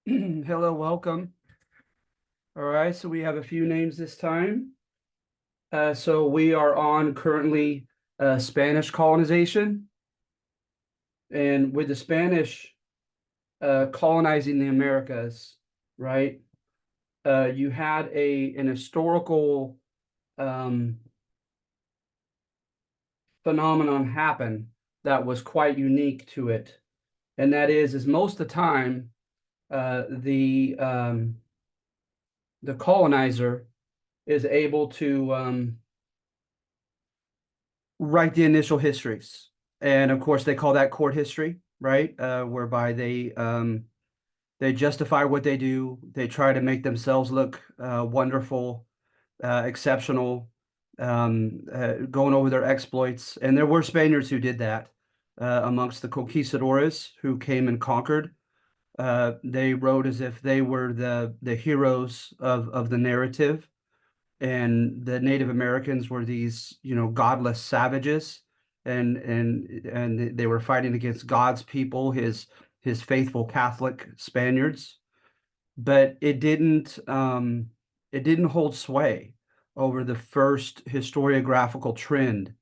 Hello, welcome. All right, so we have a few names this time. So we are on currently Spanish colonization, and with the Spanish colonizing the Americas, right? You had an historical um, phenomenon happen that was quite unique to it, and that is most of the time uh, the um, the colonizer is able to write the initial histories. And of course, they call that court history, right? Whereby they justify what they do. They try to make themselves look wonderful, exceptional, going over their exploits. And there were Spaniards who did that amongst the conquistadores who came and conquered. They wrote as if they were the heroes of the narrative, and the Native Americans were these, godless savages, and they were fighting against God's people, his faithful Catholic Spaniards. But it didn't hold sway over the first historiographical trend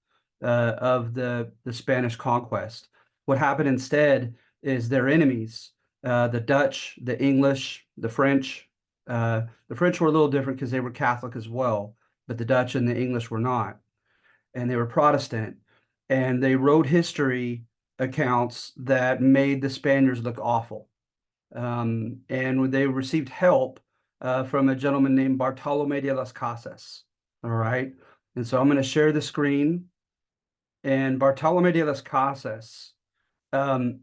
of the Spanish conquest. What happened instead is their enemies, the Dutch, the English, the French. The French were a little different because they were Catholic as well, but the Dutch and the English were not, and they were Protestant, and they wrote history accounts that made the Spaniards look awful. And they received help from a gentleman named Bartolome de las Casas. All right. And so I'm going to share the screen. And Bartolome de las Casas, um,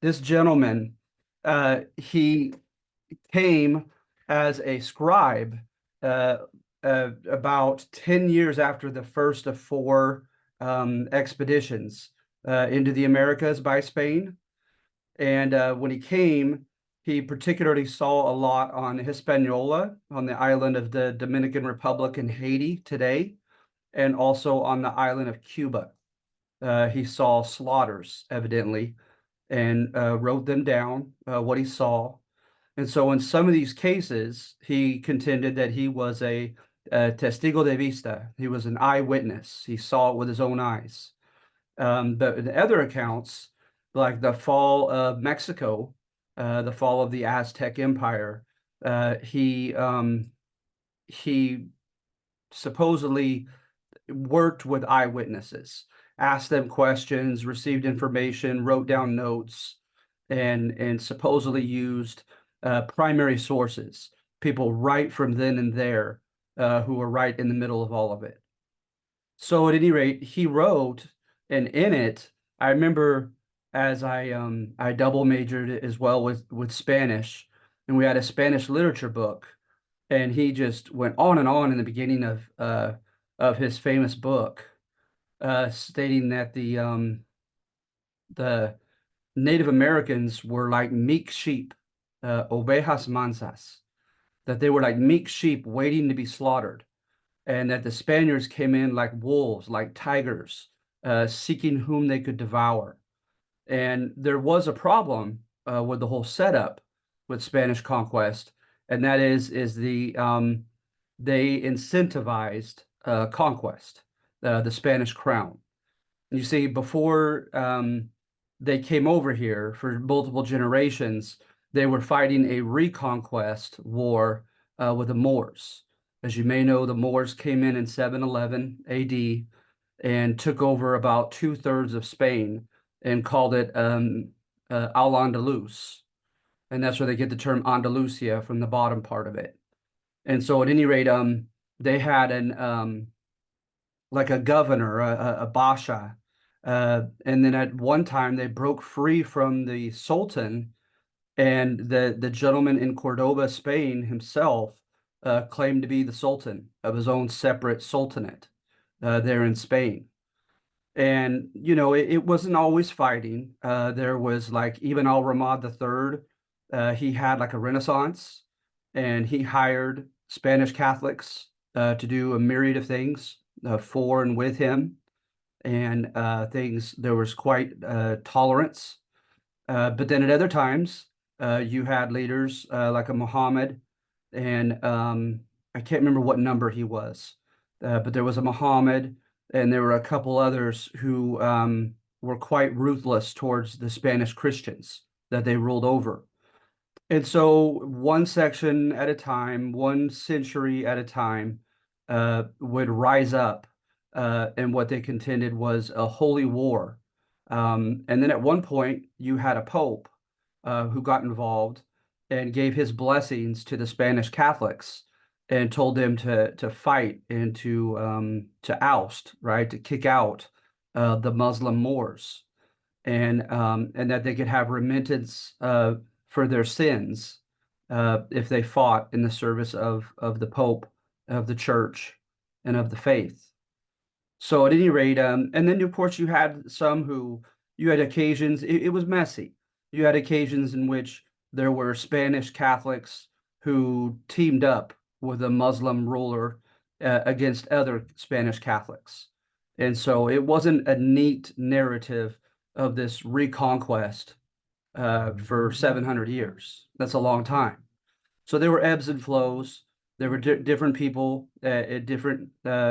this gentleman, he came as a scribe uh, about 10 years after the first of four expeditions into the Americas by Spain. And when he came, he particularly saw a lot on Hispaniola, on the island of the Dominican Republic in Haiti today, and also on the island of Cuba. He saw slaughters, evidently, and wrote them down, what he saw. And so in some of these cases, he contended that he was a testigo de vista. He was an eyewitness. He saw it with his own eyes. But in other accounts, like the fall of Mexico, the fall of the Aztec Empire, he supposedly worked with eyewitnesses, asked them questions, received information, wrote down notes, and supposedly used primary sources, people right from then and there, who were right in the middle of all of it. So at any rate, he wrote, and in it, I remember as I double majored as well with Spanish, and we had a Spanish literature book, and he just went on and on in the beginning of his famous book, stating that the Native Americans were like meek sheep, ovejas mansas, that they were like meek sheep waiting to be slaughtered, and that the Spaniards came in like wolves, like tigers, seeking whom they could devour. And there was a problem with the whole setup with Spanish conquest, and that is they incentivized conquest, the Spanish crown. You see, before they came over here for multiple generations, they were fighting a reconquest war with the Moors. As you may know, the Moors came in 711 AD and took over about two-thirds of Spain and called it Al-Andalus. And that's where they get the term Andalusia from the bottom part of it. And so at any rate, they had an like a governor, a basha. And then at one time they broke free from the Sultan, and the gentleman in Cordoba, Spain himself claimed to be the Sultan of his own separate sultanate there in Spain. And it wasn't always fighting. There was like even Al Ramad III. He had like a renaissance, and he hired Spanish Catholics to do a myriad of things for and with him, and things there was quite tolerance. But then at other times, You had leaders like a Muhammad, and I can't remember what number he was, but there was a Muhammad, and there were a couple others who were quite ruthless towards the Spanish Christians that they ruled over. And so, one section at a time, one century at a time, would rise up, and what they contended was a holy war. And then at one point, you had a pope who got involved and gave his blessings to the Spanish Catholics and told them to fight and to oust, right, to kick out the Muslim Moors, and that they could have remittance for their sins if they fought in the service of the Pope, of the Church, and of the faith. So at any rate, and then of course you had some who you had occasions, it was messy. You had occasions in which there were Spanish Catholics who teamed up with a Muslim ruler against other Spanish Catholics. And so it wasn't a neat narrative of this reconquest for 700 years. That's a long time. So there were ebbs and flows. There were different people at different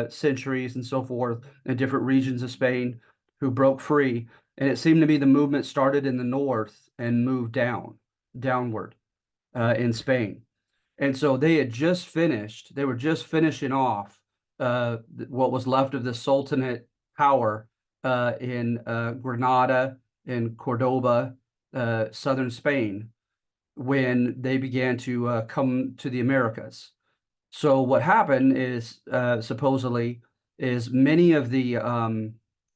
centuries and so forth in different regions of Spain who broke free. And it seemed to be the movement started in the north and moved downward in Spain. And so they were just finishing off what was left of the Sultanate power in Granada and Cordoba, southern Spain, when they began to come to the Americas. So what happened is supposedly is many of the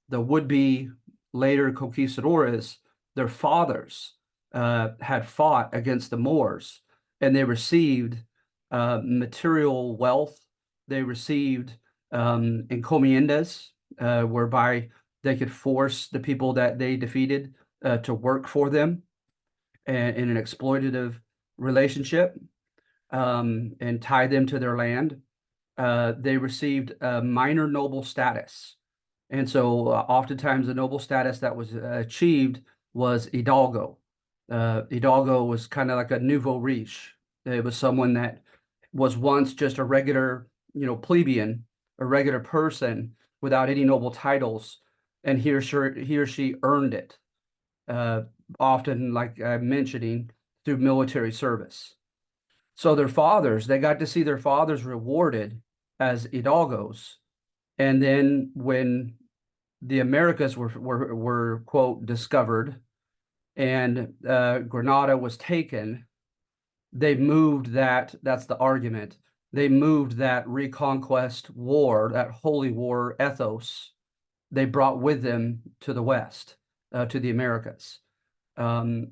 would-be later conquistadores, their fathers had fought against the Moors, and they received material wealth. They received encomiendas, whereby they could force the people that they defeated to work for them in an exploitative relationship, and tie them to their land. They received a minor noble status. And so oftentimes the noble status that was achieved was Hidalgo. Hidalgo was kind of like a nouveau riche. It was someone that was once just a regular, plebeian, a regular person without any noble titles, and he or she earned it, uh, often, like I'm mentioning, through military service. So they got to see their fathers rewarded as hidalgos. And then when the Americas were quote discovered, and Granada was taken, they moved that's the argument. They moved that reconquest war, that holy war ethos, they brought with them to the West, to the Americas. And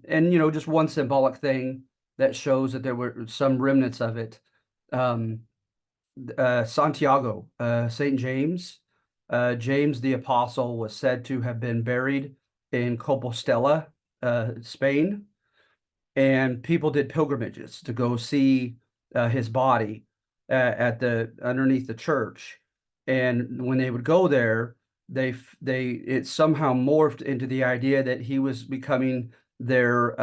just one symbolic thing that shows that there were some remnants of it. Um, Santiago, Saint James, James the Apostle was said to have been buried in Compostela, Spain, and people did pilgrimages to go see his body at the underneath the church. And when they would go there, it somehow morphed into the idea that he was becoming their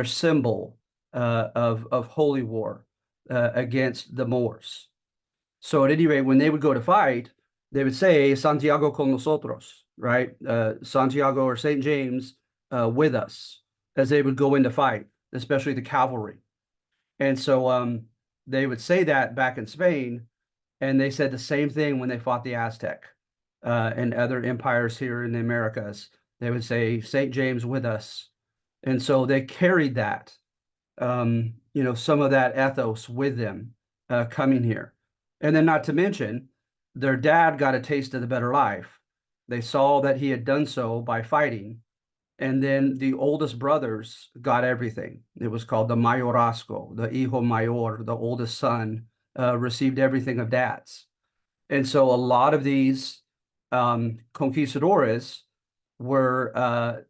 symbol of holy war against the Moors. So at any rate, when they would go to fight, they would say Santiago con nosotros, right? Santiago or Saint James with us, as they would go into fight, especially the cavalry. And so they would say that back in Spain, and they said the same thing when they fought the Aztec and other empires here in the Americas. They would say Saint James with us. And so they carried that, some of that ethos with them coming here. And then, not to mention, their dad got a taste of the better life. They saw that he had done so by fighting. And then the oldest brothers got everything. It was called the mayorazgo, the hijo mayor, the oldest son, received everything of dad's. And so a lot of these conquistadores were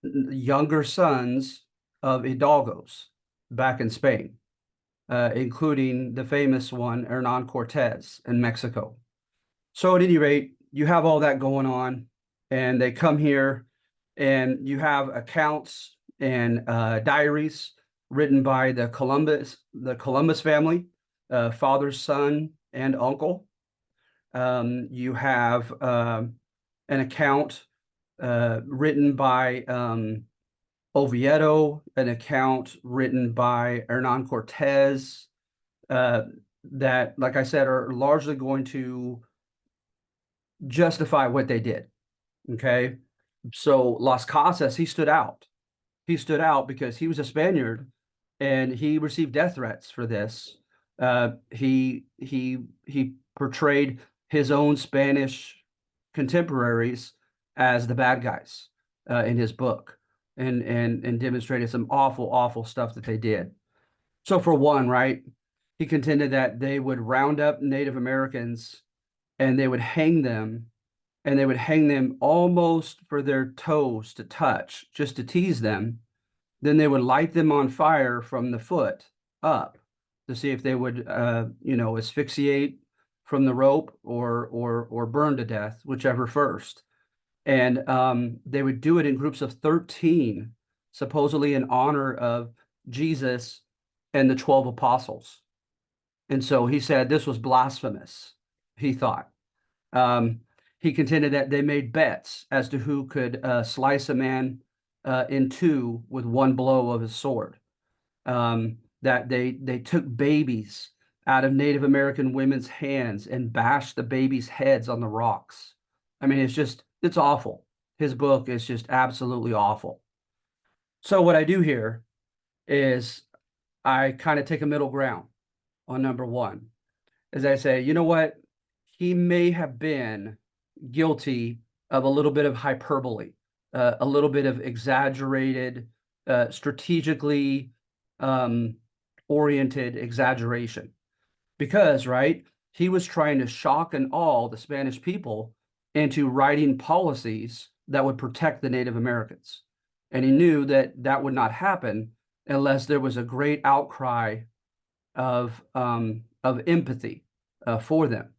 younger sons of hidalgos back in Spain, including the famous one, Hernan Cortez in Mexico. So at any rate, you have all that going on, and they come here, and you have accounts and diaries written by the Columbus family, father, son, and uncle. You have an account written by Oviedo, an account written by Hernan Cortez, uh, that, like I said, are largely going to justify what they did. Okay. So Las Casas, he stood out. He stood out because he was a Spaniard and he received death threats for this. He portrayed his own Spanish contemporaries as the bad guys in his book, and demonstrated some awful stuff that they did. So for one, right, he contended that they would round up Native Americans and they would hang them, and they would hang them almost for their toes to touch, just to tease them. Then they would light them on fire from the foot up to see if they would, asphyxiate from the rope or burn to death, whichever first. And they would do it in groups of 13, supposedly in honor of Jesus and the 12 apostles. And so he said this was blasphemous, he thought. Um, he contended that they made bets as to who could slice a man in two with one blow of his sword. That they took babies out of Native American women's hands and bashed the babies' heads on the rocks. I mean, it's awful. His book is just absolutely awful. So what I do here is I kind of take a middle ground on number one. As I say, you know what? He may have been guilty of a little bit of hyperbole, a little bit of exaggerated, strategically oriented exaggeration. Because, right, he was trying to shock and awe the Spanish people into writing policies that would protect the Native Americans. And he knew that that would not happen unless there was a great outcry of empathy for them.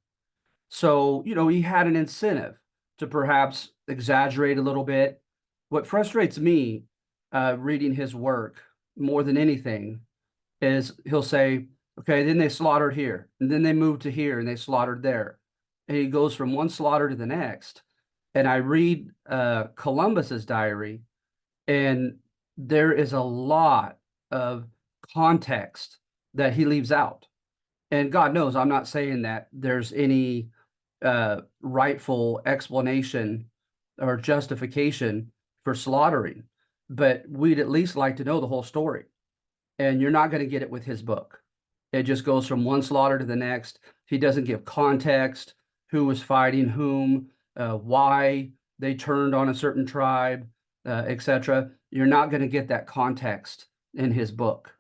So, he had an incentive to perhaps exaggerate a little bit. What frustrates me reading his work more than anything is he'll say, okay, then they slaughtered here, and then they moved to here, and they slaughtered there. And he goes from one slaughter to the next. And I read Columbus's diary, and there is a lot of context that he leaves out. And God knows, I'm not saying that there's any rightful explanation or justification for slaughtering, but we'd at least like to know the whole story. And you're not going to get it with his book. It just goes from one slaughter to the next. He doesn't give context, who was fighting whom, why they turned on a certain tribe, etc. You're not going to get that context in his book.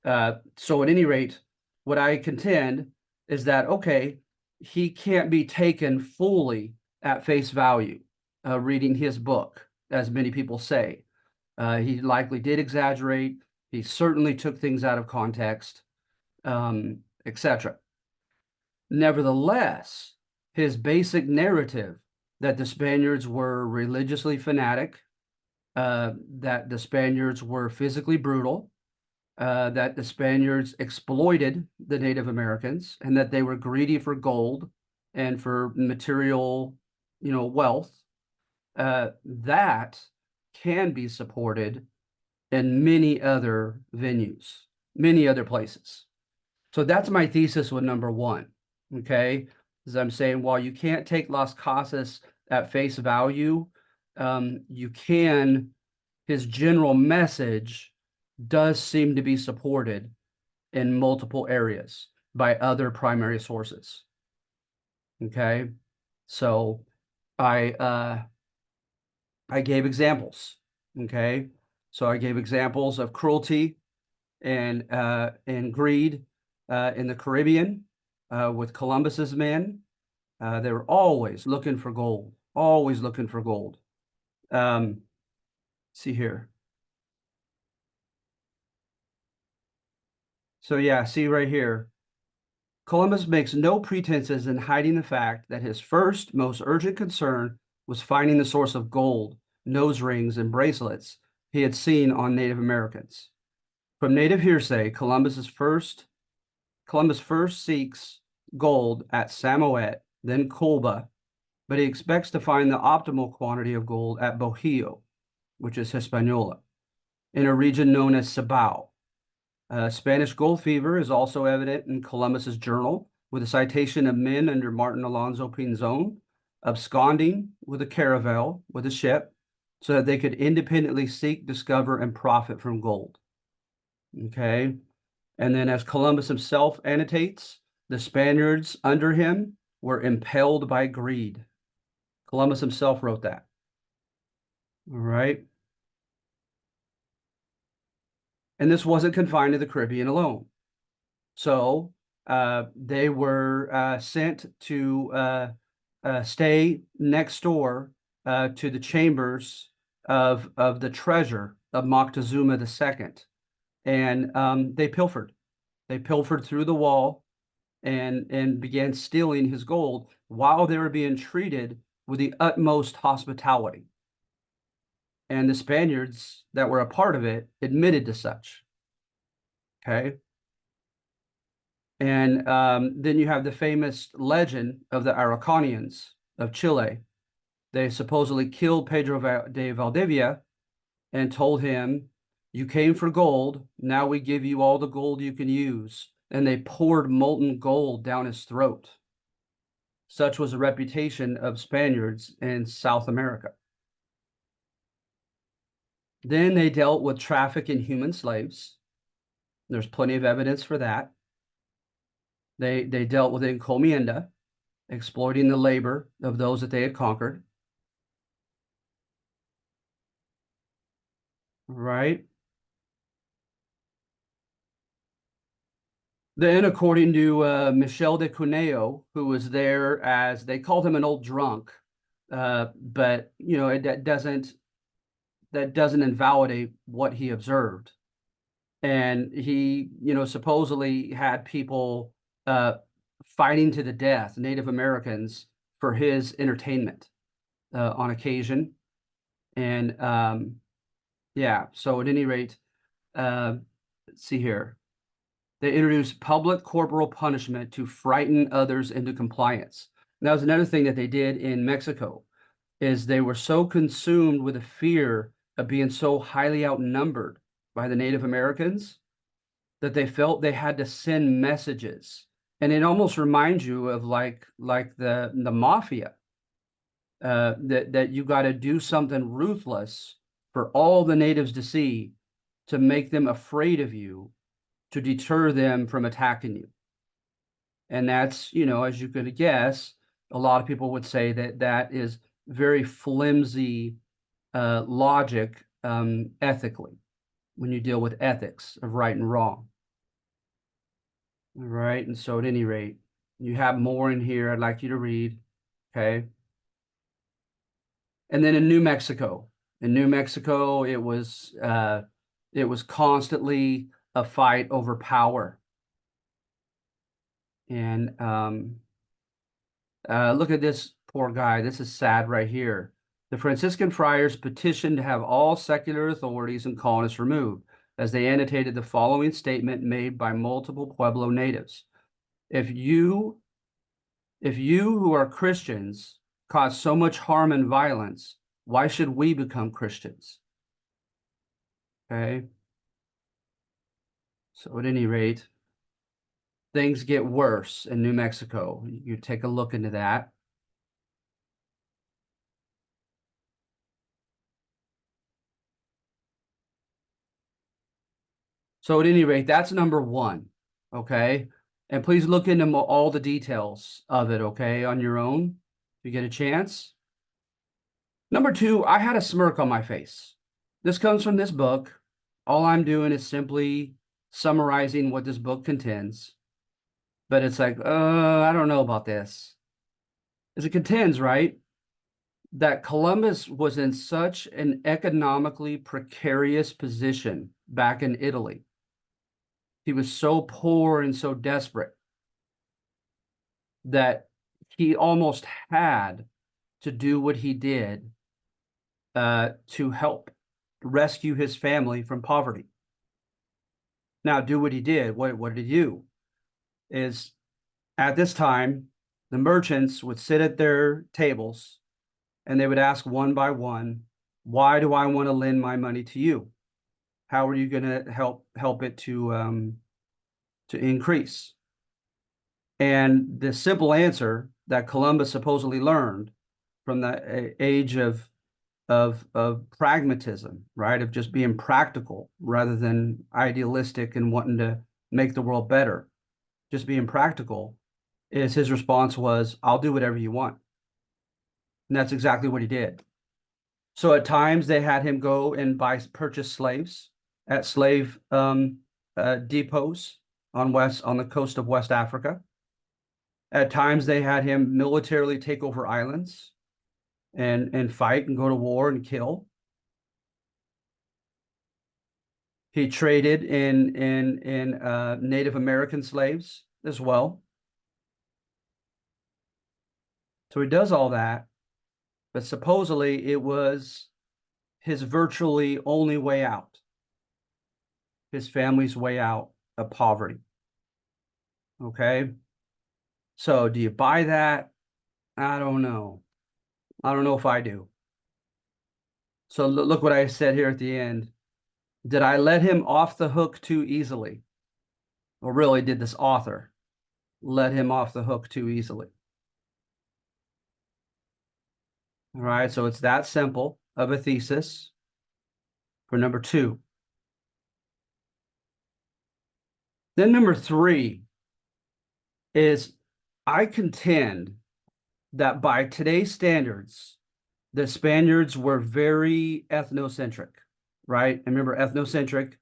So at any rate, what I contend is that, okay, he can't be taken fully at face value reading his book, as many people say. He likely did exaggerate. He certainly took things out of context, etc. Nevertheless, his basic narrative that the Spaniards were religiously fanatic, that the Spaniards were physically brutal, that the Spaniards exploited the Native Americans, and that they were greedy for gold and for material, wealth, that can be supported in many other venues, many other places. So that's my thesis with number one. Okay. As I'm saying, while you can't take Las Casas at face value, you can, his general message does seem to be supported in multiple areas by other primary sources. Okay. So I gave examples. Okay. So I gave examples of cruelty and greed in the Caribbean with Columbus's men. They were always looking for gold, always looking for gold. See here. So yeah, see right here. Columbus makes no pretenses in hiding the fact that his first, most urgent concern was finding the source of gold, nose rings, and bracelets he had seen on Native Americans. From native hearsay, Columbus first seeks gold at Samoet, then Culba, but he expects to find the optimal quantity of gold at Bohio, which is Hispaniola, in a region known as Cibao. Spanish gold fever is also evident in Columbus's journal, with a citation of men under Martin Alonso Pinzon absconding with a caravel with a ship so that they could independently seek, discover, and profit from gold. Okay. And then, as Columbus himself annotates, the Spaniards under him were impelled by greed. Columbus himself wrote that. All right. And this wasn't confined to the Caribbean alone. So they were sent to stay next door to the chambers of the treasure of Moctezuma II. And they pilfered. They pilfered through the wall and began stealing his gold while they were being treated with the utmost hospitality. And the Spaniards that were a part of it admitted to such. Okay. And then you have the famous legend of the Araucanians of Chile. They supposedly killed Pedro de Valdivia and told him, "You came for gold. Now we give you all the gold you can use." And they poured molten gold down his throat. Such was the reputation of Spaniards in South America. Then they dealt with traffic in human slaves. There's plenty of evidence for that. They dealt with encomienda, exploiting the labor of those that they had conquered. Right. Then, according to Michel de Cuneo, who was there as they called him an old drunk, but that doesn't invalidate what he observed. And he, supposedly had people fighting to the death, Native Americans, for his entertainment on occasion. And yeah, so at any rate, let's see here. They introduced public corporal punishment to frighten others into compliance. And that was another thing that they did in Mexico, is they were so consumed with the fear of being so highly outnumbered by the Native Americans that they felt they had to send messages. And it almost reminds you of like the mafia, that you got to do something ruthless for all the natives to see to make them afraid of you, to deter them from attacking you. And that's, as you could guess, a lot of people would say that that is very flimsy logic ethically, when you deal with ethics of right and wrong. All right. And so at any rate, you have more in here I'd like you to read. Okay. And then in New Mexico, it was constantly a fight over power. And look at this poor guy. This is sad right here. The Franciscan friars petitioned to have all secular authorities and colonists removed, as they annotated the following statement made by multiple Pueblo natives. If you who are Christians cause so much harm and violence, why should we become Christians? Okay. So at any rate, things get worse in New Mexico. You take a look into that. So at any rate, that's number one. Okay. And please look into all the details of it, okay, on your own if you get a chance. Number two, I had a smirk on my face. This comes from this book. All I'm doing is simply summarizing what this book contains. But it's like, I don't know about this. As it contends, right, that Columbus was in such an economically precarious position back in Italy. He was so poor and so desperate that he almost had to do what he did to help. rescue his family from poverty. Now, do what he did. What did he do? Is at this time, the merchants would sit at their tables and they would ask one by one, why do I want to lend my money to you? How are you going to help it to increase? And the simple answer that Columbus supposedly learned from the age of pragmatism, right? Of just being practical rather than idealistic and wanting to make the world better. Just being practical is his response was, I'll do whatever you want. And that's exactly what he did. So at times they had him go and purchase slaves at slave depots on the coast of West Africa. At times they had him militarily take over islands and fight and go to war and kill. He traded in Native American slaves as well. So he does all that, but supposedly it was his virtually only way out, his family's way out of poverty. Okay. So do you buy that? I don't know. I don't know if I do. So look what I said here at the end. Did I let him off the hook too easily? Or really, did this author let him off the hook too easily? All right, so it's that simple of a thesis for number 2. Then number 3 is I contend that by today's standards, the Spaniards were very ethnocentric, right? And remember, ethnocentric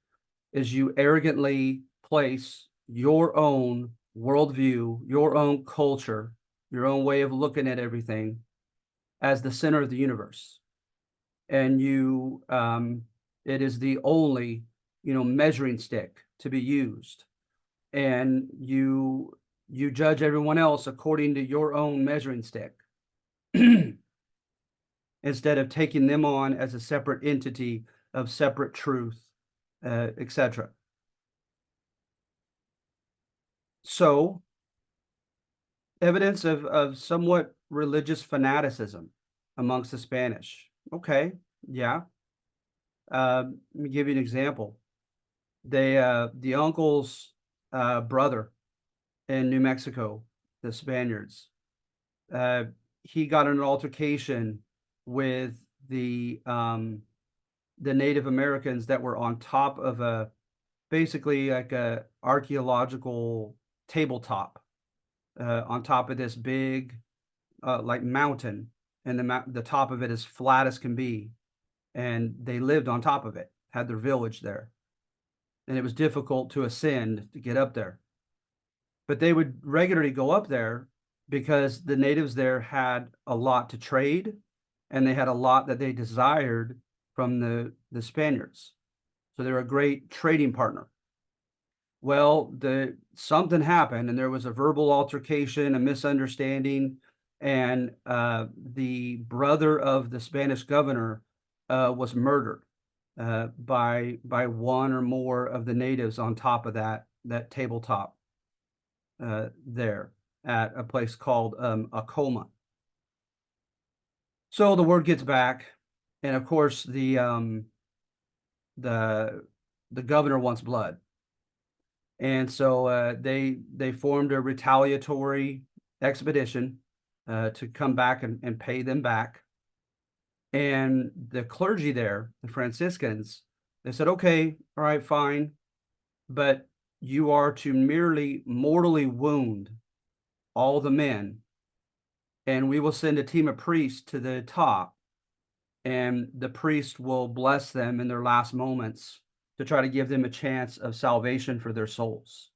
is you arrogantly place your own worldview, your own culture, your own way of looking at everything as the center of the universe. And it is the only, measuring stick to be used. And you judge everyone else according to your own measuring stick instead of taking them on as a separate entity of separate truth, etc. So evidence of somewhat religious fanaticism amongst the Spanish. Okay, yeah. Let me give you an example. The uncle's brother in New Mexico, the Spaniards, he got in an altercation with the Native Americans that were on top of basically like a archaeological tabletop on top of this big like mountain, and the top of it is flat as can be, and they lived on top of it, had their village there, and it was difficult to ascend to get up there. But they would regularly go up there because the natives there had a lot to trade, and they had a lot that they desired from the Spaniards. So they're a great trading partner. Well, something happened, and there was a verbal altercation, a misunderstanding, and the brother of the Spanish governor was murdered by one or more of the natives on top of that tabletop there at a place called Acoma. So the word gets back, and of course the governor wants blood. And so they formed a retaliatory expedition to come back and pay them back. And the clergy there, the Franciscans, they said, okay, all right, fine, but you are to merely mortally wound all the men, and we will send a team of priests to the top, and the priest will bless them in their last moments to try to give them a chance of salvation for their souls.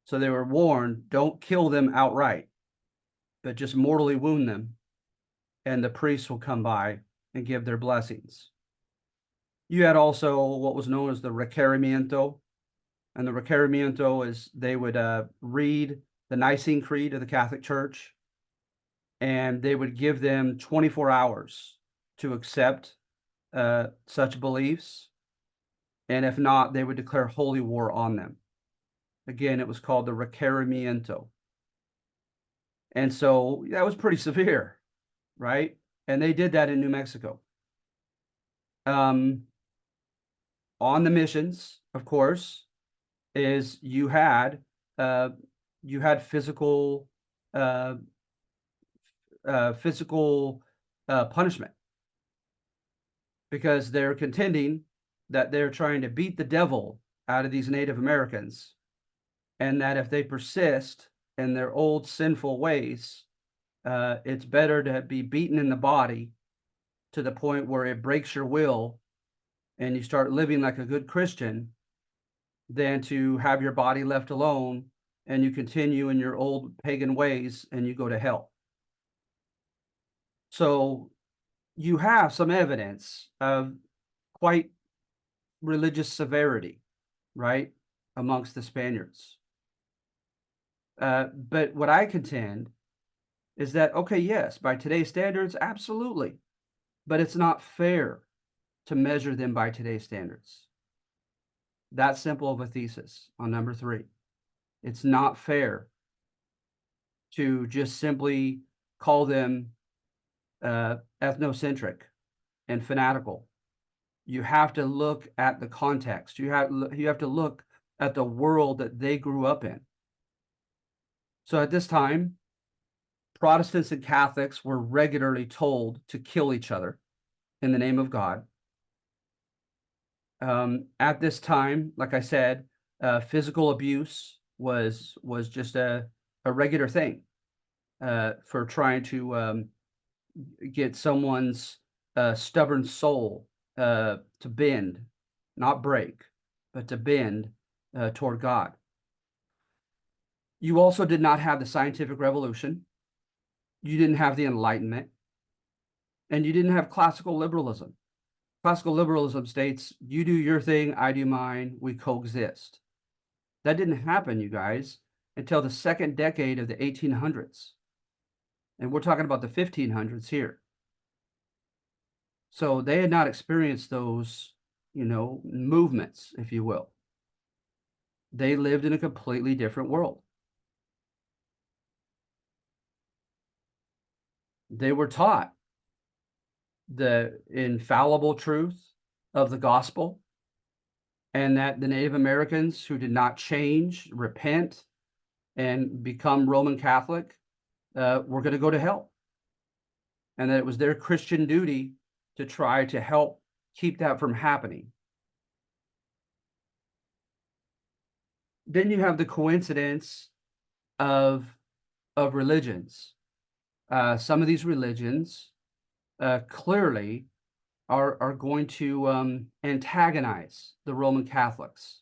So they were warned, don't kill them outright, but just mortally wound them, and the priests will come by and give their blessings. You had also what was known as the requerimiento, and the requerimiento is they would read the Nicene Creed of the Catholic Church, and they would give them 24 hours to accept such beliefs, and if not, they would declare holy war on them. Again, it was called the requerimiento. And so that was pretty severe, right? And they did that in New Mexico. On the missions, of course, is uh, you had uh, physical punishment, because they're contending that they're trying to beat the devil out of these Native Americans, and that if they persist in their old sinful ways, it's better to be beaten in the body to the point where it breaks your will and you start living like a good Christian, than to have your body left alone and you continue in your old pagan ways and you go to hell. So you have some evidence of quite religious severity, right, amongst the Spaniards. But what I contend is that, okay, yes, by today's standards, absolutely, but it's not fair to measure them by today's standards. That simple of a thesis on number 3. It's not fair to just simply call them ethnocentric and fanatical. You have to look at the context. You have to look at the world that they grew up in. So at this time, Protestants and Catholics were regularly told to kill each other in the name of God. At this time, like I said, physical abuse was just a regular thing for trying to get someone's stubborn soul to bend, not break, but to bend toward God. You also did not have the scientific revolution. You didn't have the Enlightenment, and you didn't have classical liberalism. Classical liberalism states, you do your thing, I do mine, we coexist. That didn't happen, you guys, until the second decade of the 1800s. And we're talking about the 1500s here. So they had not experienced those, movements, if you will. They lived in a completely different world. They were taught the infallible truth of the gospel, and that the Native Americans who did not change, repent, and become Roman Catholic were going to go to hell, and that it was their Christian duty to try to help keep that from happening. Then you have the coincidence of religions. Some of these religions clearly are going to antagonize the Roman Catholics.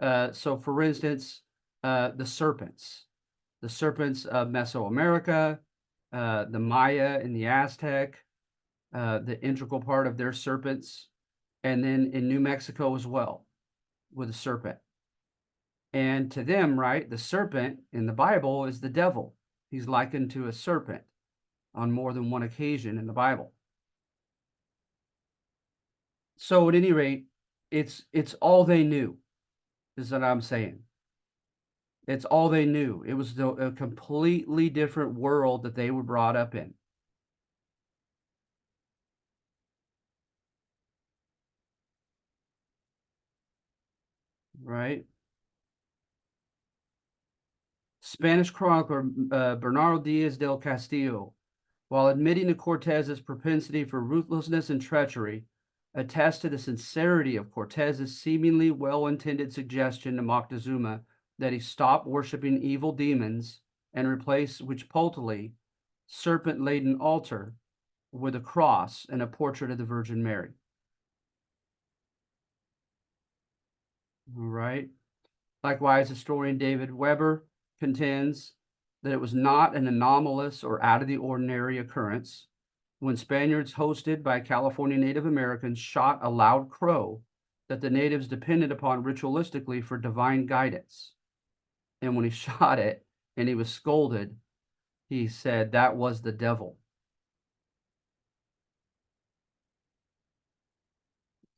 So, for instance, the serpents of Mesoamerica, the Maya and the Aztec, the integral part of their serpents, and then in New Mexico as well with the serpent. And to them, right, the serpent in the Bible is the devil. He's likened to a serpent on more than one occasion in the Bible. So at any rate, it's all they knew, is what I'm saying. It's all they knew. It was a completely different world that they were brought up in. Right? Spanish chronicler Bernardo Diaz del Castillo, while admitting to Cortez's propensity for ruthlessness and treachery, attests to the sincerity of Cortez's seemingly well-intended suggestion to Moctezuma that he stop worshiping evil demons and replace Huichpoltli, serpent-laden altar, with a cross and a portrait of the Virgin Mary. All right. Likewise, historian David Weber contends that it was not an anomalous or out of the ordinary occurrence when Spaniards hosted by California Native Americans shot a loud crow that the natives depended upon ritualistically for divine guidance. And when he shot it and he was scolded, he said that was the devil.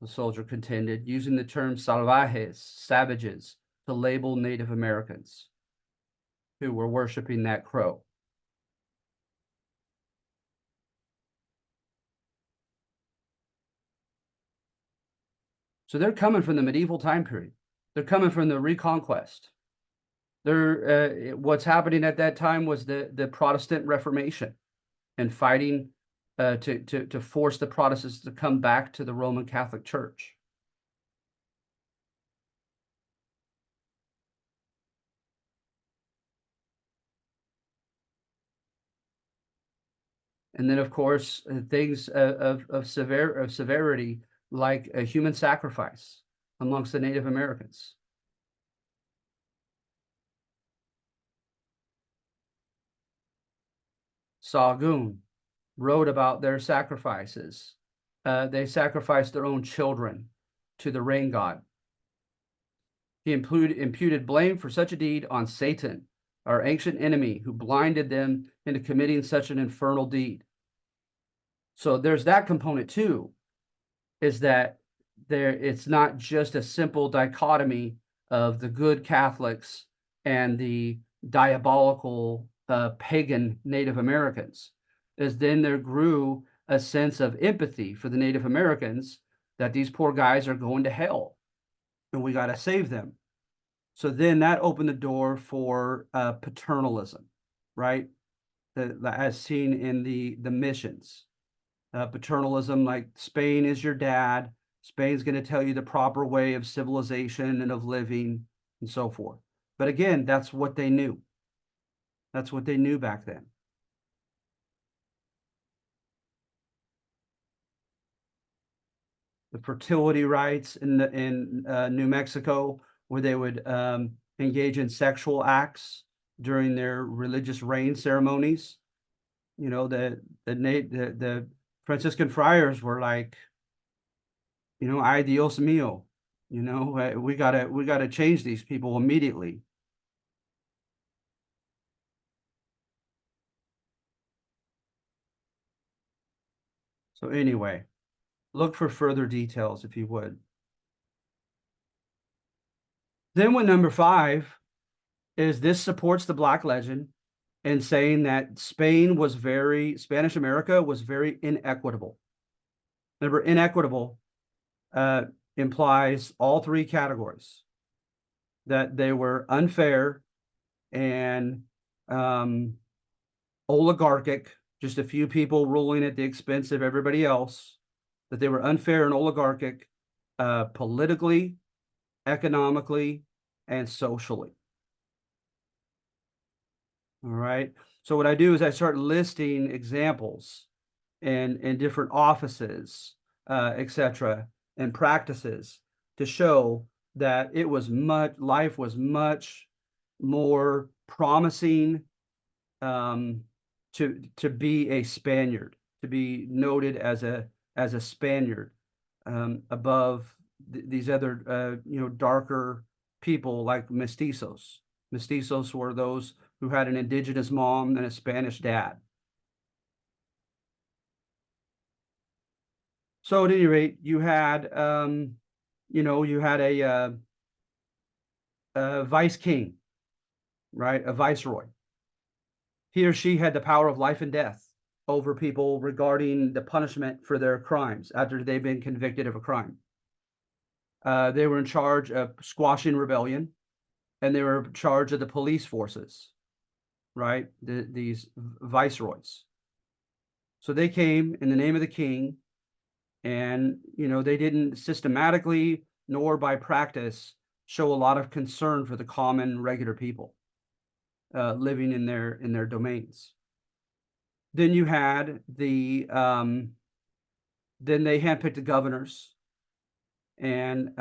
the soldier contended, using the term salvajes, savages, to label Native Americans who were worshiping that crow. So they're coming from the medieval time period. They're coming from the Reconquest. What's happening at that time was the Protestant Reformation and fighting to force the Protestants to come back to the Roman Catholic Church. And then, of course, things of severity like a human sacrifice amongst the Native Americans. Sahagún wrote about their sacrifices. They sacrificed their own children to the rain god. He imputed blame for such a deed on Satan, our ancient enemy, who blinded them into committing such an infernal deed. So there's that component too, is that it's not just a simple dichotomy of the good Catholics and the diabolical pagan Native Americans. As then there grew a sense of empathy for the Native Americans, that these poor guys are going to hell and we got to save them. So then that opened the door for paternalism, right? As seen in the missions. Paternalism, like Spain is your dad. Spain's going to tell you the proper way of civilization and of living and so forth. But again, that's what they knew. That's what they knew back then. The fertility rites in New Mexico, where they would engage in sexual acts during their religious rain ceremonies. You know, the Franciscan friars were like, you know, ay Dios mío, you know, we gotta change these people immediately. So anyway, look for further details if you would. Then what number 5 is, this supports the Black legend in saying that Spanish America was very inequitable. Remember, inequitable implies all 3 categories, that they were unfair and oligarchic, just a few people ruling at the expense of everybody else, that they were unfair and oligarchic politically, economically, and socially. All right. So what I do is I start listing examples in different offices, etc., and practices to show that life was much more promising to be a Spaniard, to be noted as a Spaniard above these other darker people like mestizos. Mestizos were those who had an indigenous mom and a Spanish dad. So at any rate, you had a vice king, right? A viceroy. He or she had the power of life and death over people regarding the punishment for their crimes after they've been convicted of a crime. They were in charge of squashing rebellion, and they were in charge of the police forces, right? These viceroys. So they came in the name of the king, and they didn't systematically nor by practice show a lot of concern for the common regular people living in their domains. Then you had then they handpicked the governors, and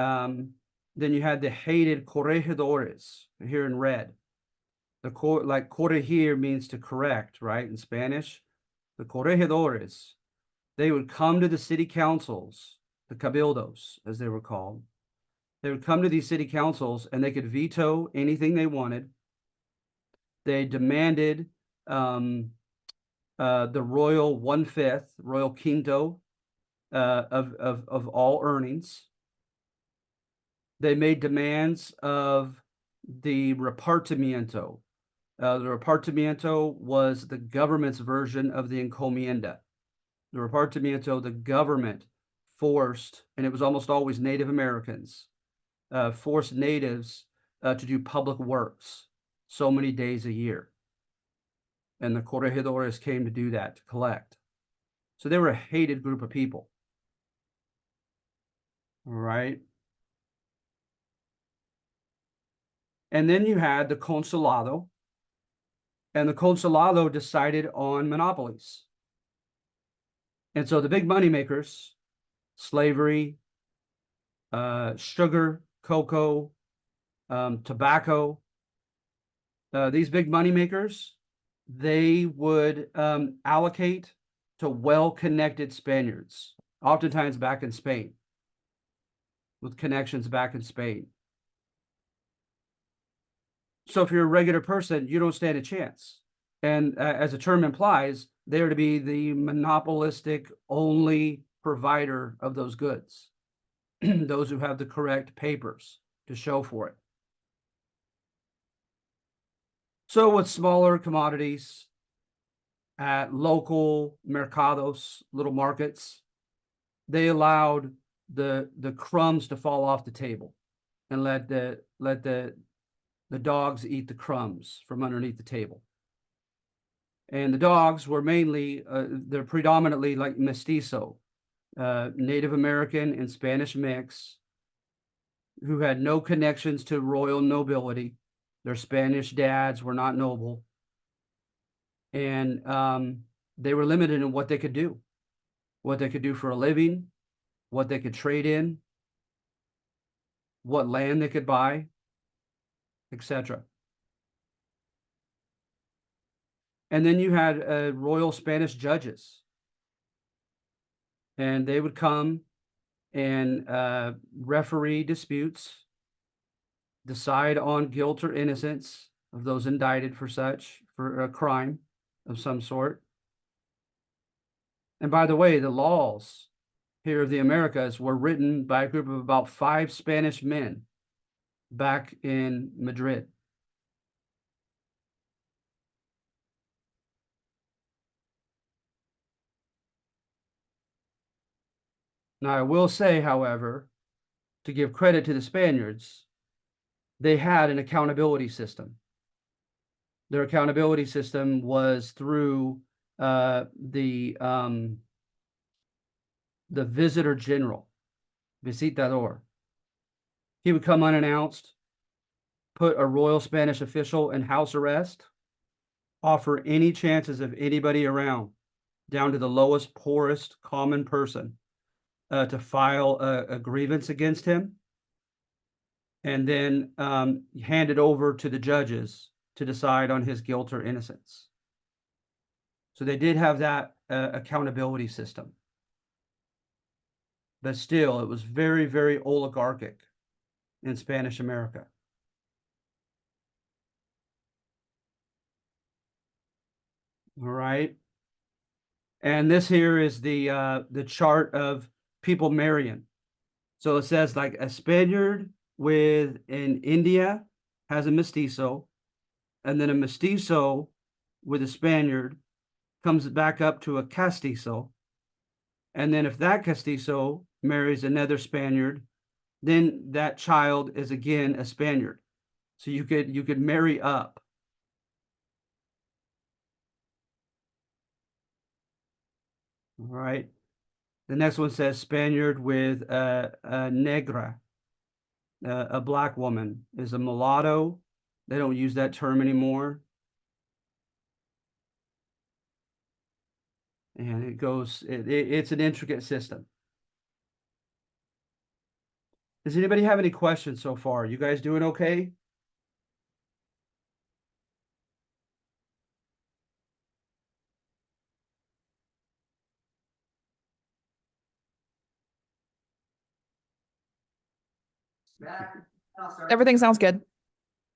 then you had the hated corregidores here in red. Like corregir means to correct, right? In Spanish, the corregidores, they would come to the city councils, the cabildos, as they were called. They would come to these city councils and they could veto anything they wanted. They demanded the royal 1/5, royal quinto, of all earnings. They made demands of the repartimiento. The repartimiento was the government's version of the encomienda. The repartimiento, the government forced, and it was almost always Native Americans, forced natives to do public works so many days a year. And the corregidores came to do that, to collect. So they were a hated group of people. All right. And then you had the consulado, and the consulado decided on monopolies. And so the big money makers, slavery, sugar, cocoa, tobacco, these big money makers, they would allocate to well-connected Spaniards, oftentimes back in Spain, with connections back in Spain. So if you're a regular person, you don't stand a chance. And as the term implies, they are to be the monopolistic only provider of those goods, those who have the correct papers to show for it. So with smaller commodities at local mercados, little markets, they allowed the crumbs to fall off the table and let the dogs eat the crumbs from underneath the table. And the dogs were mainly, they're predominantly like mestizo, Native American and Spanish mix, who had no connections to royal nobility. Their Spanish dads were not noble. And they were limited in what they could do for a living, what they could trade in, what land they could buy, etc. And then you had royal Spanish judges, and they would come and referee disputes, decide on guilt or innocence of those indicted for a crime of some sort. And by the way, the laws here of the Americas were written by a group of about 5 Spanish men back in Madrid. Now, I will say, however, to give credit to the Spaniards, they had an accountability system. Their accountability system was through the visitor general, visitador. He would come unannounced, put a royal Spanish official in house arrest, offer any chances of anybody around, down to the lowest, poorest, common person, to file a grievance against him, and then hand it over to the judges to decide on his guilt or innocence. So they did have that accountability system. But still, it was very, very oligarchic in Spanish America. All right. And this here is the chart of people marrying. So it says like a Spaniard in India has a mestizo, and then a mestizo with a Spaniard comes back up to a castizo. And then if that castizo marries another Spaniard, then that child is again a Spaniard. So you could marry up. All right. The next one says Spaniard with a negra, a black woman is a mulatto. They don't use that term anymore. And it's an intricate system. Does anybody have any questions so far? You guys doing okay? Everything sounds good.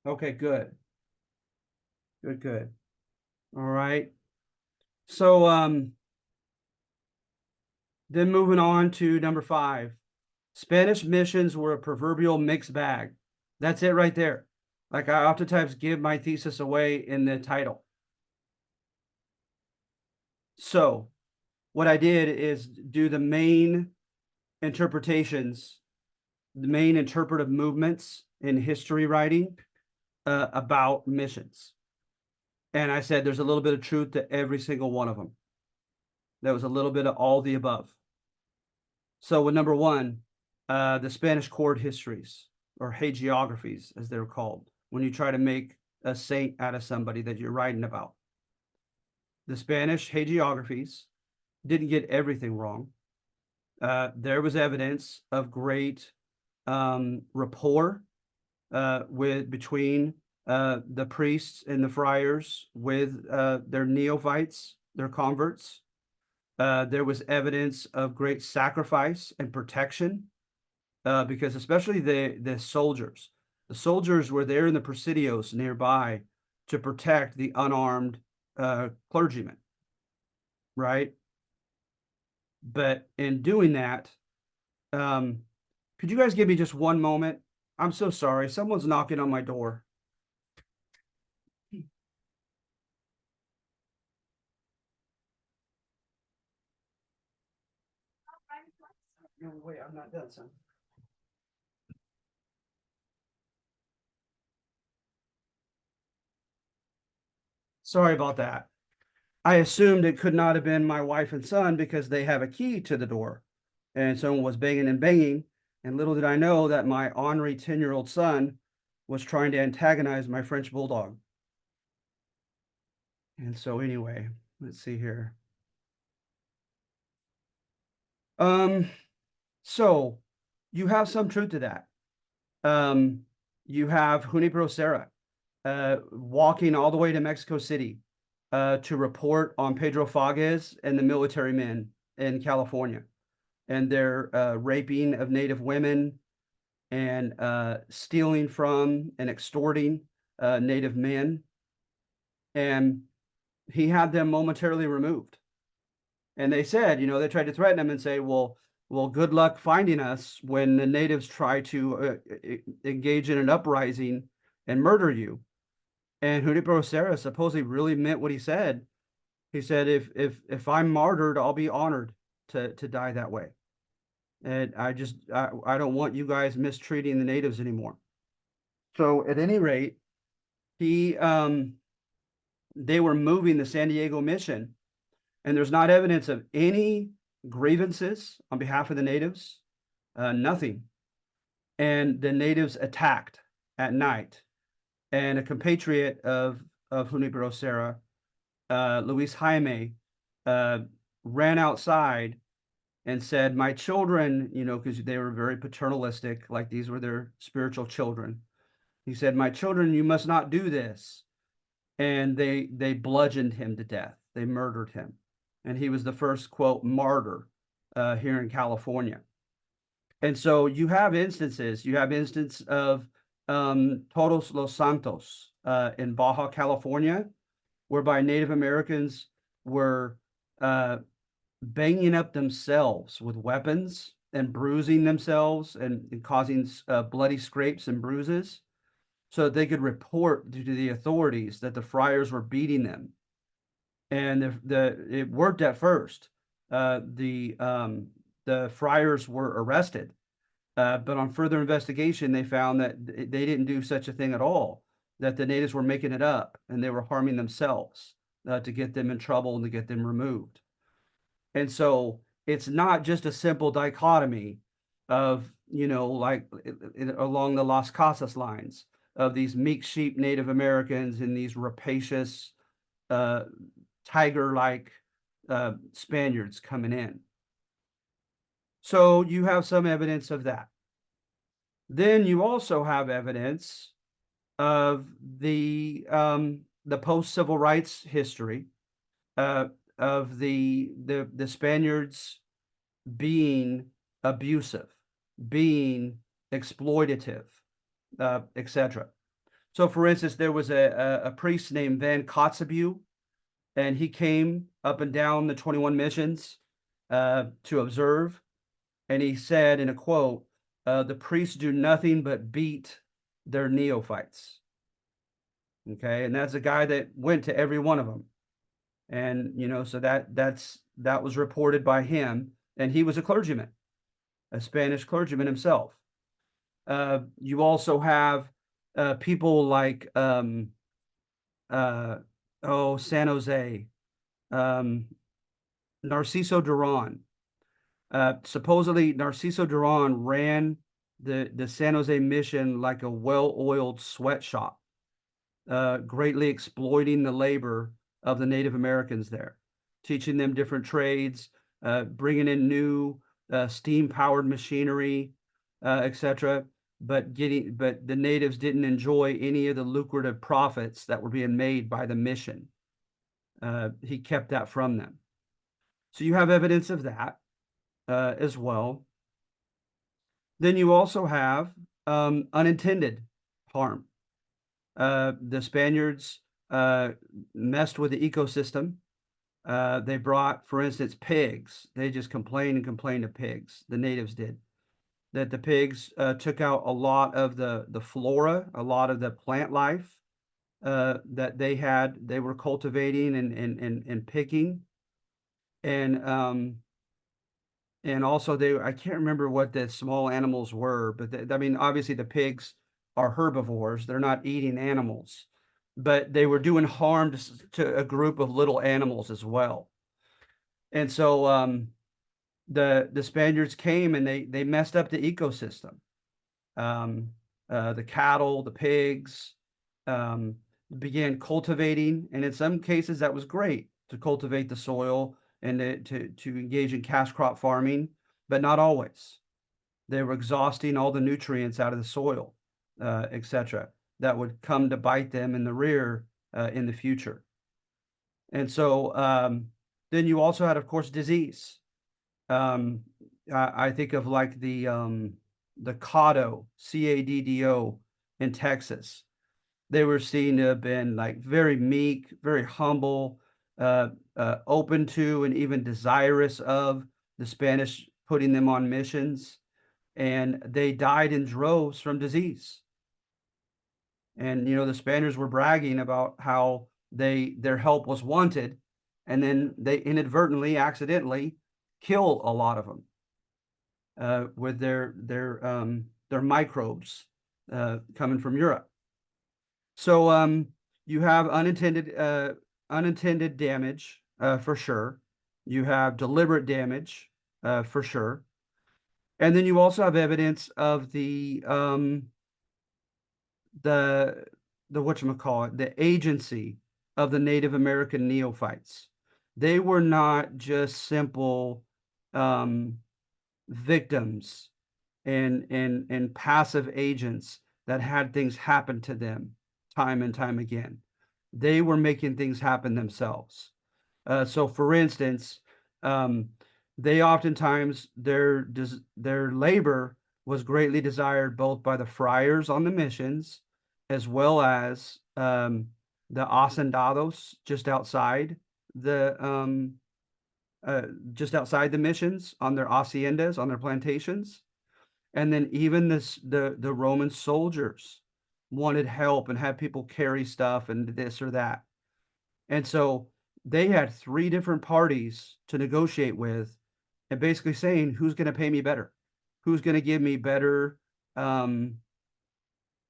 Okay, good. Good. All right. So Then moving on to number 5, Spanish missions were a proverbial mixed bag. That's it right there. Like I oftentimes give my thesis away in the title. So what I did is do the main interpretations, the main interpretive movements in history writing about missions. And I said there's a little bit of truth to every single one of them. There was a little bit of all the above. So with number 1, the Spanish court histories, or hagiographies, as they're called, when you try to make a saint out of somebody that you're writing about. The Spanish hagiographies didn't get everything wrong. There was evidence of great rapport between the priests and the friars with their neophytes, their converts. There was evidence of great sacrifice and protection because especially the soldiers were there in the presidios nearby to protect the unarmed clergymen, right? But in doing that, could you guys give me just one moment? I'm so sorry. Someone's knocking on my door. No, wait, I'm not done, son. Sorry about that. I assumed it could not have been my wife and son because they have a key to the door. And someone was banging and banging. And little did I know that my ornery 10-year-old son was trying to antagonize my French bulldog. And so anyway, let's see here. So you have some truth to that. You have Junipero Serra walking all the way to Mexico City to report on Pedro Fages and the military men in California and their raping of Native women and stealing from and extorting Native men. And he had them momentarily removed. And they said, they tried to threaten him and say, well, good luck finding us when the natives try to engage in an uprising and murder you. And Junipero Serra supposedly really meant what he said. He said, if I'm martyred, I'll be honored to die that way. And I don't want you guys mistreating the natives anymore. So at any rate, they were moving the San Diego mission, and there's not evidence of any grievances on behalf of the natives, nothing. And the natives attacked at night, and a compatriot of Junipero Serra, Luis Jaime, ran outside and said, my children, because they were very paternalistic, like these were their spiritual children. He said, my children, you must not do this. And they bludgeoned him to death. They murdered him. And he was the first, quote, martyr here in California. And so you have instances. You have instance of Todos Los Santos in Baja California, whereby Native Americans were banging up themselves with weapons and bruising themselves and causing bloody scrapes and bruises so that they could report to the authorities that the friars were beating them. And it worked at first. The friars were arrested, but on further investigation, they found that they didn't do such a thing at all, that the natives were making it up and they were harming themselves to get them in trouble and to get them removed. And so it's not just a simple dichotomy of, like along the Las Casas lines of these meek sheep Native Americans and these rapacious, tiger-like Spaniards coming in. So you have some evidence of that. Then you also have evidence of the post-civil rights history of the Spaniards being abusive, being exploitative, etc. So, for instance, there was a priest named Van Kotzebue, and he came up and down the 21 missions, to observe. And he said in a quote, the priests do nothing but beat their neophytes. Okay, and that's a guy that went to every one of them. And so that was reported by him, and he was a clergyman, a Spanish clergyman himself. You also have people like uh, San Jose, um, Narciso Duran. Supposedly, Narciso Duran ran the San Jose mission like a well-oiled sweatshop, greatly exploiting the labor of the Native Americans there, teaching them different trades, bringing in new steam-powered machinery, etc. But the natives didn't enjoy any of the lucrative profits that were being made by the mission. He kept that from them. So you have evidence of that as well. Then you also have unintended harm. The Spaniards messed with the ecosystem. They brought, for instance, pigs. They just complained and complained of pigs. The natives did. That the pigs took out a lot of the flora, a lot of the plant life that they were cultivating and picking. And also I can't remember what the small animals were, but I mean, obviously the pigs are herbivores. They're not eating animals, but they were doing harm to a group of little animals as well. And so the Spaniards came and they messed up the ecosystem. Um, the cattle, the pigs, um, began cultivating, and in some cases that was great to cultivate the soil and to engage in cash crop farming, but not always. They were exhausting all the nutrients out of the soil, etc., that would come to bite them in the rear in the future. And so then you also had, of course, disease. Um, I think of like the Caddo, CADDO in Texas. They were seen to have been like very meek, very humble, open to and even desirous of the Spanish putting them on missions, and they died in droves from disease. And the Spaniards were bragging about how their help was wanted, and then they inadvertently, accidentally kill a lot of them with their microbes coming from Europe. So you have unintended damage for sure. You have deliberate damage for sure, and then you also have evidence of the whatchamacallit, the agency of the Native American neophytes. They were not just simple um, victims and passive agents that had things happen to them time and time again. They were making things happen themselves. So, for instance, um, they oftentimes their labor was greatly desired both by the friars on the missions, as well as the hacendados the um, just outside the missions on their haciendas, on their plantations. And then even the Roman soldiers wanted help and had people carry stuff and this or that. And so they had three different parties to negotiate with and basically saying, who's going to pay me better? Who's going to give me better um,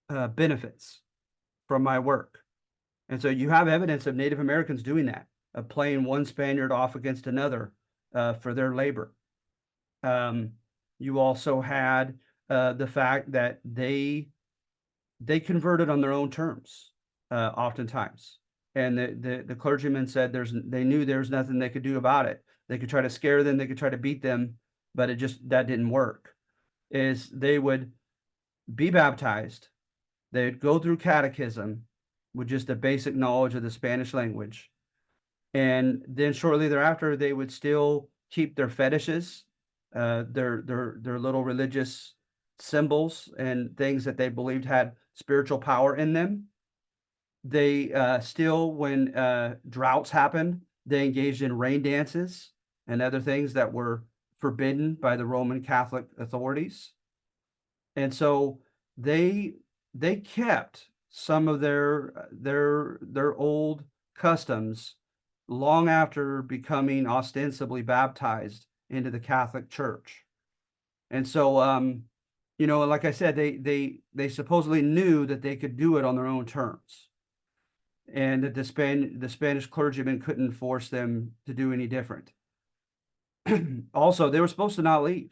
benefits from my work? And so you have evidence of Native Americans doing that, of playing one Spaniard off against another for their labor. You also had the fact that they converted on their own terms, oftentimes. And the clergyman said they knew there was nothing they could do about it. They could try to scare them, they could try to beat them, but that didn't work. Is they would be baptized, they'd go through catechism with just a basic knowledge of the Spanish language. And then shortly thereafter, they would still keep their fetishes, their little religious symbols and things that they believed had spiritual power in them. They still, when droughts happened, they engaged in rain dances and other things that were forbidden by the Roman Catholic authorities. And so they they kept some of their old customs long after becoming ostensibly baptized into the Catholic Church. And so like I said, they supposedly knew that they could do it on their own terms, and that the Spanish clergymen couldn't force them to do any different. Also, they were supposed to not leave.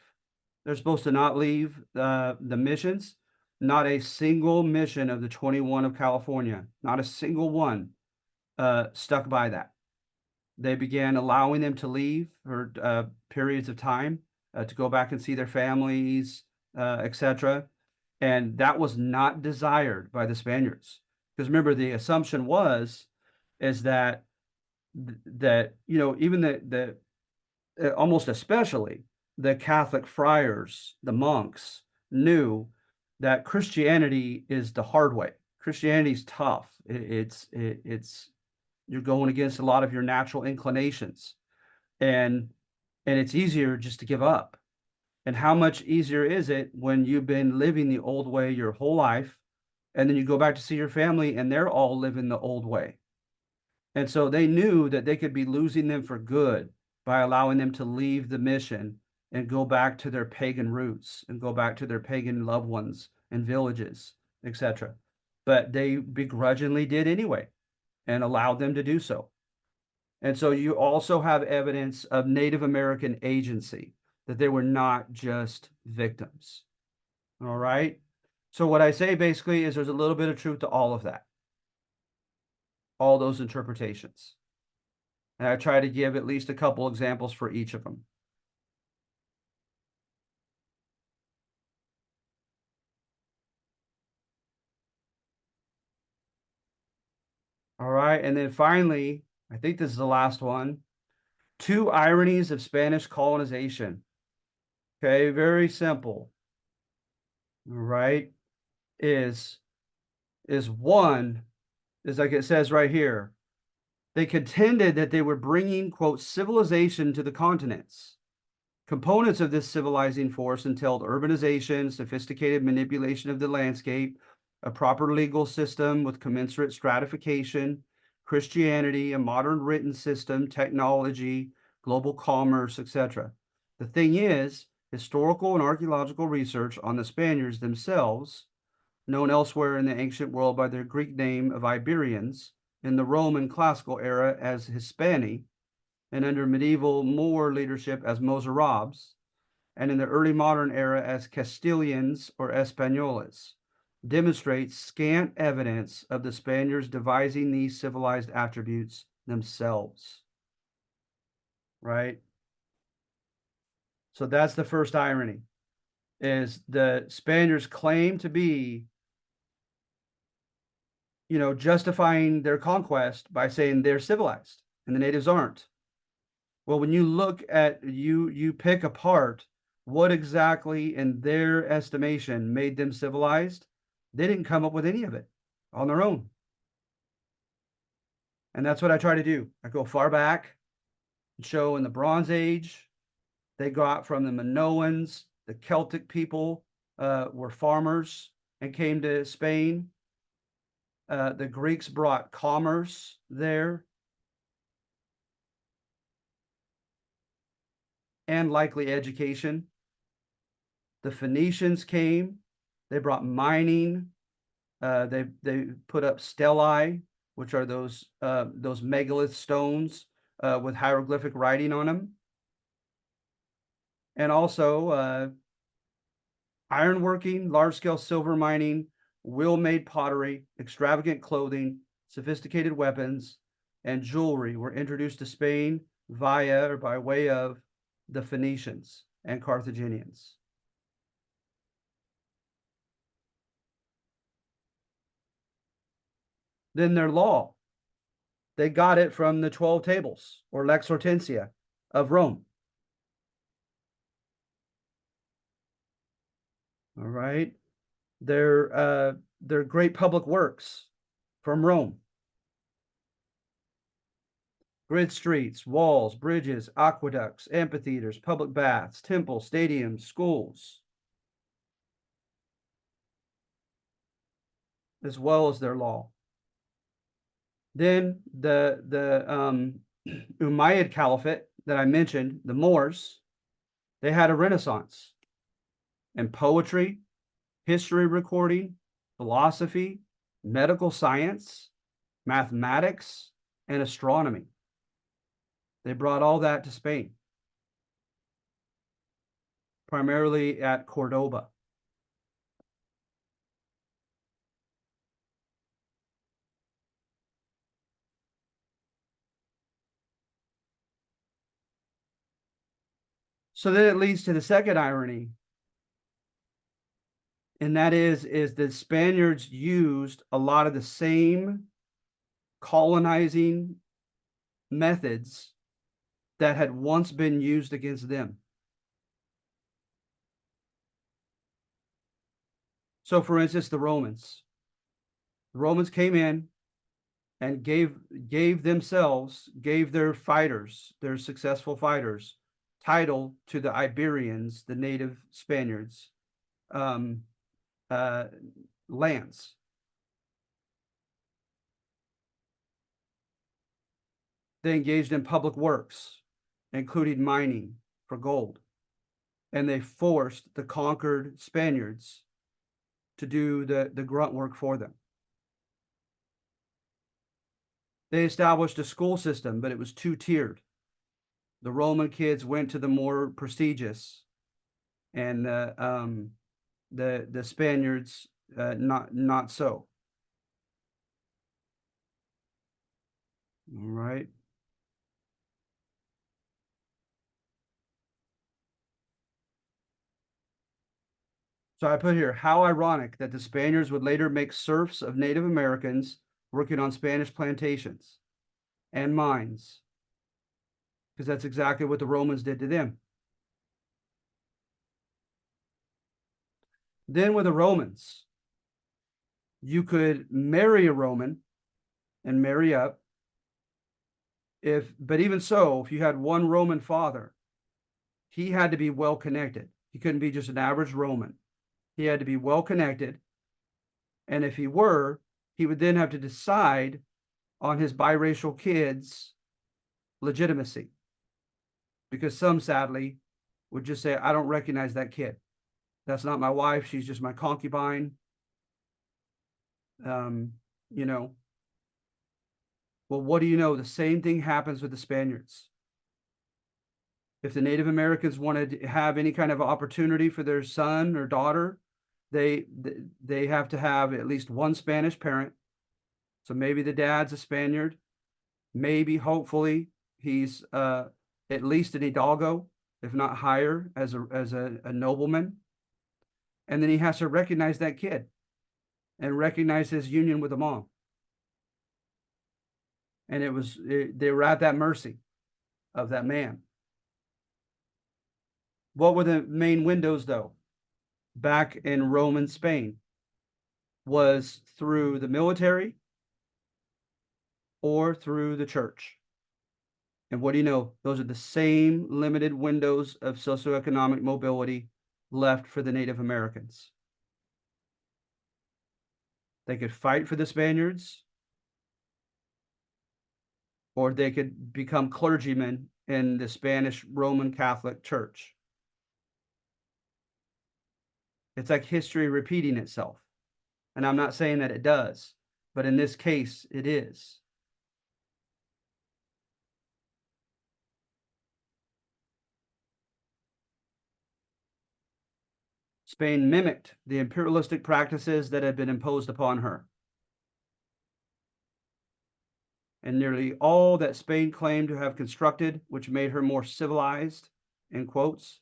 They're supposed to not leave the missions. Not a single mission of the 21 of California, not a single one stuck by that. They began allowing them to leave for periods of time to go back and see their families, etc. And that was not desired by the Spaniards, because remember, the assumption is that even the almost especially the Catholic friars, the monks, knew that Christianity is the hard way. Christianity's tough. It's you're going against a lot of your natural inclinations, and it's easier just to give up. And how much easier is it when you've been living the old way your whole life, and then you go back to see your family and they're all living the old way? And so they knew that they could be losing them for good by allowing them to leave the mission and go back to their pagan roots and go back to their pagan loved ones and villages, etc. But they begrudgingly did anyway and allowed them to do so. And so you also have evidence of Native American agency, that they were not just victims. All right. So what I say basically is there's a little bit of truth to all of that, all those interpretations. And I try to give at least a couple examples for each of them. All right. And then finally, I think this is the last one. 2 ironies of Spanish colonization. Okay, very simple. All right. Is one, is like it says right here, they contended that they were bringing, quote, civilization to the continents. Components of this civilizing force entailed urbanization, sophisticated manipulation of the landscape, a proper legal system with commensurate stratification, Christianity, a modern written system, technology, global commerce, etc. The thing is, historical and archaeological research on the Spaniards themselves, known elsewhere in the ancient world by their Greek name of Iberians, in the Roman classical era as Hispani, and under medieval Moor leadership as Mozarabs, and in the early modern era as Castilians or Españoles, demonstrates scant evidence of the Spaniards devising these civilized attributes themselves. Right? So that's the first irony, is the Spaniards claim to be, justifying their conquest by saying they're civilized and the natives aren't. Well, when you look at you pick apart what exactly in their estimation made them civilized, they didn't come up with any of it on their own. And that's what I try to do. I go far back and show in the Bronze Age, they got from the Minoans, the Celtic people were farmers and came to Spain. The Greeks brought commerce there and likely education. The Phoenicians came, they brought mining, they put up stelae, which are those megalith stones with hieroglyphic writing on them, and also ironworking, large-scale silver mining, wheel-made pottery, extravagant clothing, sophisticated weapons, and jewelry were introduced to Spain via or by way of the Phoenicians and Carthaginians. Then their law, they got it from the 12 tables or Lex Hortensia of Rome. All right. Their great public works from Rome. Grid streets, walls, bridges, aqueducts, amphitheaters, public baths, temples, stadiums, schools, as well as their law. Then the Umayyad Caliphate that I mentioned, the Moors, they had a renaissance in poetry, history recording, philosophy, medical science, mathematics, and astronomy. They brought all that to Spain, primarily at Cordoba. So then it leads to the second irony, and that is the Spaniards used a lot of the same colonizing methods that had once been used against them. So, for instance, the Romans. The Romans came in and gave themselves, gave their fighters, their successful fighters, title to the Iberians, the native Spaniards, um, uh, lands. They engaged in public works, including mining for gold, and they forced the conquered Spaniards to do the grunt work for them. They established a school system, but it was two-tiered. The Roman kids went to the more prestigious, and the Spaniards not so. All right. So I put here, how ironic that the Spaniards would later make serfs of Native Americans working on Spanish plantations and mines, because that's exactly what the Romans did to them. Then with the Romans, you could marry a Roman and marry up. But even so, if you had one Roman father, he had to be well connected. He couldn't be just an average Roman. He had to be well connected. And if he were, he would then have to decide on his biracial kids' legitimacy. Because some, sadly, would just say, I don't recognize that kid. That's not my wife. She's just my concubine. Um, you know, well, what do you know? The same thing happens with the Spaniards. If the Native Americans wanted to have any kind of opportunity for their son or daughter, they they have to have at least one Spanish parent. So maybe the dad's a Spaniard. Maybe, hopefully, he's at least an hidalgo, if not higher, as a nobleman. And then he has to recognize that kid and recognize his union with the mom. And they were at that mercy of that man. What were the main windows, though? Back in Roman Spain was through the military or through the church. And what do you know? Those are the same limited windows of socioeconomic mobility left for the Native Americans. They could fight for the Spaniards, or they could become clergymen in the Spanish Roman Catholic Church. It's like history repeating itself. And I'm not saying that it does, but in this case, it is. Spain mimicked the imperialistic practices that had been imposed upon her. And nearly all that Spain claimed to have constructed, which made her more civilized, in quotes,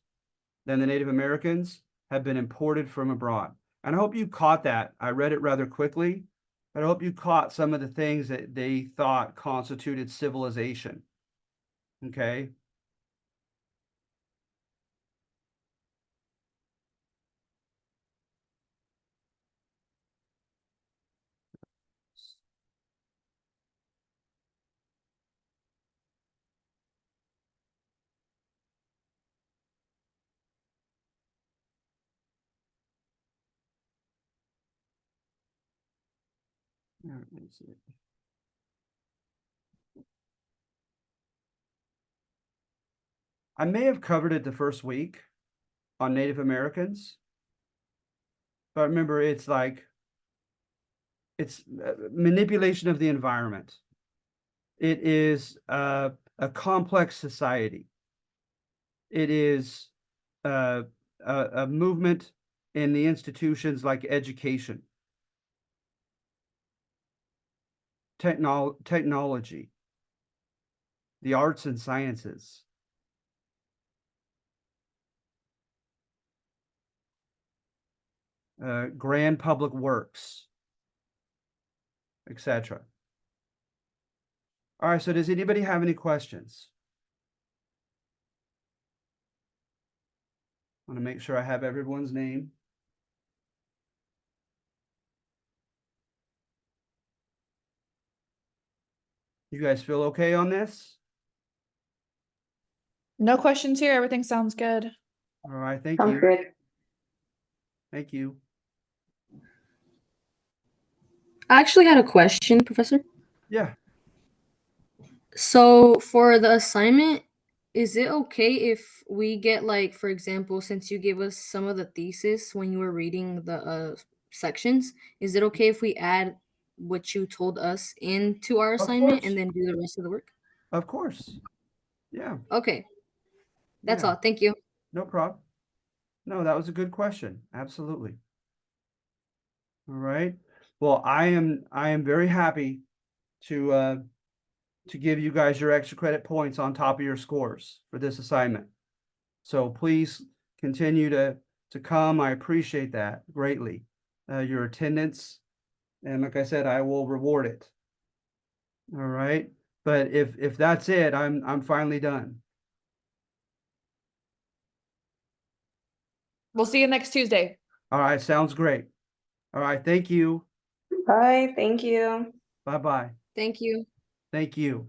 than the Native Americans, have been imported from abroad. And I hope you caught that. I read it rather quickly, but I hope you caught some of the things that they thought constituted civilization. Okay. right, let's see. I may have covered it the first week on Native Americans, but remember, it's like it's manipulation of the environment. It is a complex society. It is a movement in the institutions like education, technology, the arts and sciences, grand public works, etc. All right, so does anybody have any questions? I want to make sure I have everyone's name. You guys feel okay on this? No questions here. Everything sounds good. All right, thank Sounds you. good. Thank you. I actually had a question, Professor. Yeah, So for the assignment, is it okay if we get, like, for example, since you gave us some of the thesis when you were reading the sections, is it okay if we add what you told us into our assignment course. and then do the rest of the work? Of course. Yeah, Okay, that's yeah, all. Thank you. no problem. No, that was a good question. Absolutely. All right. Well, I am very happy to give you guys your extra credit points on top of your scores for this assignment. So please continue to come. I appreciate that greatly. Your attendance, and like I said, I will reward it. All right. But if that's it, I'm finally done. We'll see you next Tuesday. All right, sounds great. All right, thank you. Bye. Thank you. Bye-bye. Thank you. Thank you.